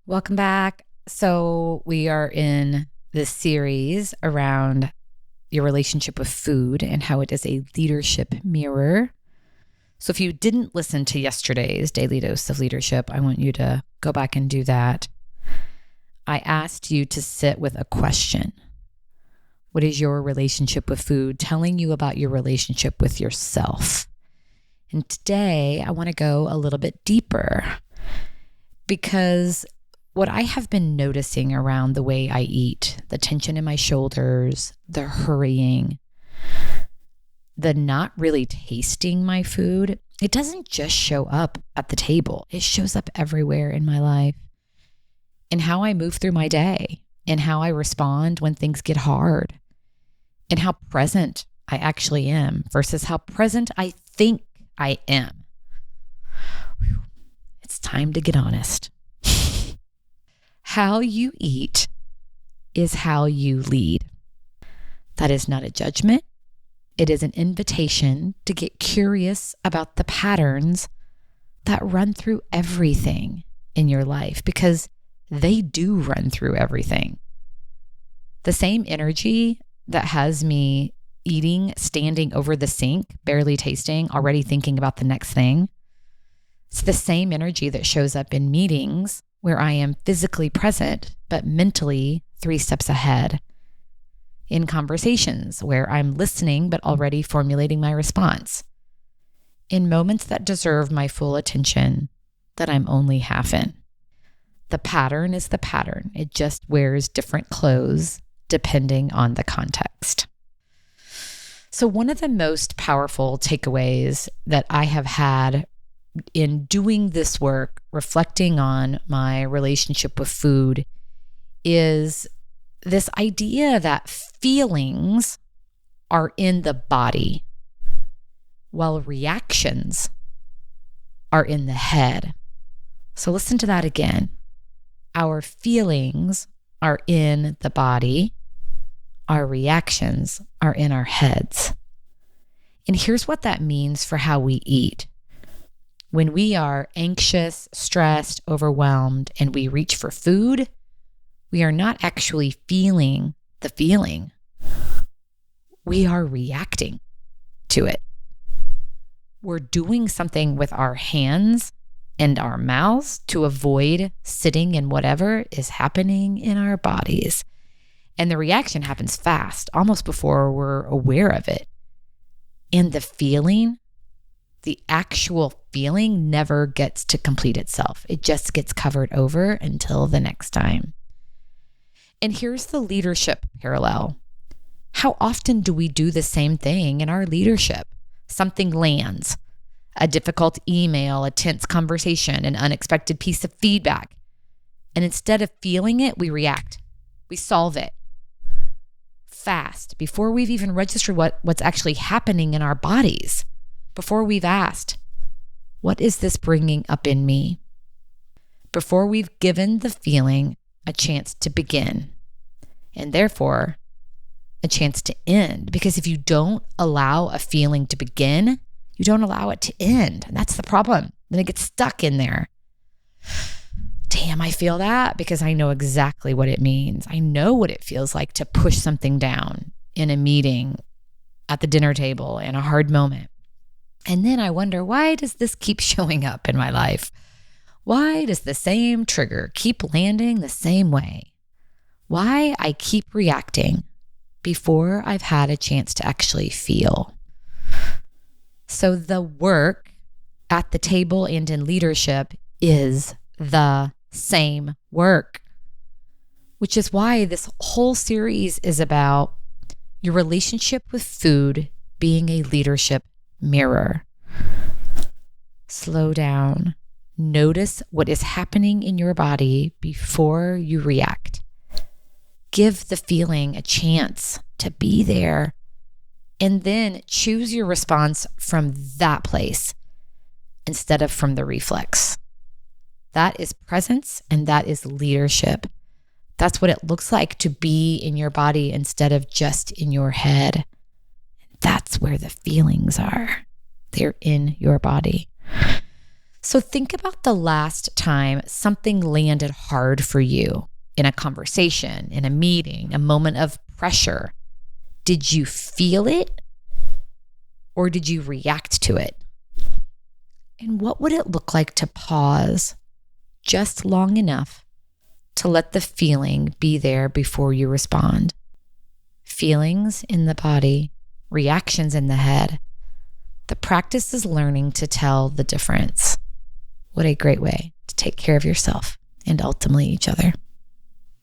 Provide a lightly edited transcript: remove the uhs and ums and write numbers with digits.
Welcome back. So we are in this series around your relationship with food and how it is a leadership mirror. So if you didn't listen to yesterday's Daily Dose of Leadership, I want you to go back and do that. I asked you to sit with a question. What is your relationship with food telling you about your relationship with yourself? And today I want to go a little bit deeper because what I have been noticing around the way I eat, the tension in my shoulders, the hurrying, the not really tasting my food, it doesn't just show up at the table. It shows up everywhere in my life, in how I move through my day, in how I respond when things get hard, in how present I actually am versus how present I think I am. It's time to get honest. How you eat is how you lead. That is not a judgment. It is an invitation to get curious about the patterns that run through everything in your life, because they do run through everything. The same energy that has me eating, standing over the sink, barely tasting, already thinking about the next thing, it's the same energy that shows up in meetings where I am physically present, but mentally 3 steps ahead. In conversations where I'm listening, but already formulating my response. In moments that deserve my full attention, that I'm only half in. The pattern is the pattern. It just wears different clothes depending on the context. So one of the most powerful takeaways that I have had in doing this work, reflecting on my relationship with food, is this idea that feelings are in the body while reactions are in the head. So listen to that again. Our feelings are in the body. Our reactions are in our heads. And here's what that means for how we eat. When we are anxious, stressed, overwhelmed, and we reach for food, we are not actually feeling the feeling. We are reacting to it. We're doing something with our hands and our mouths to avoid sitting in whatever is happening in our bodies. And the reaction happens fast, almost before we're aware of it. And the feeling, the actual feeling, never gets to complete itself. It just gets covered over until the next time. And here's the leadership parallel. How often do we do the same thing in our leadership? Something lands, a difficult email, a tense conversation, an unexpected piece of feedback. And instead of feeling it, we react. We solve it fast before we've even registered what's actually happening in our bodies, before we've asked, what is this bringing up in me? Before we've given the feeling a chance to begin, and therefore a chance to end. Because if you don't allow a feeling to begin, you don't allow it to end. And that's the problem. Then it gets stuck in there. Damn, I feel that because I know exactly what it means. I know what it feels like to push something down in a meeting, at the dinner table, in a hard moment. And then I wonder, why does this keep showing up in my life? Why does the same trigger keep landing the same way? Why I keep reacting before I've had a chance to actually feel? So the work at the table and in leadership is the same work, which is why this whole series is about your relationship with food being a leadership mirror. Slow down. Notice what is happening in your body before you react. Give the feeling a chance to be there, and then choose your response from that place instead of from the reflex. That is presence, and that is leadership. That's what it looks like to be in your body instead of just in your head. That's where the feelings are. They're in your body. So think about the last time something landed hard for you in a conversation, in a meeting, a moment of pressure. Did you feel it or did you react to it? And what would it look like to pause just long enough to let the feeling be there before you respond? Feelings in the body, reactions in the head. The practice is learning to tell the difference. What a great way to take care of yourself and ultimately each other.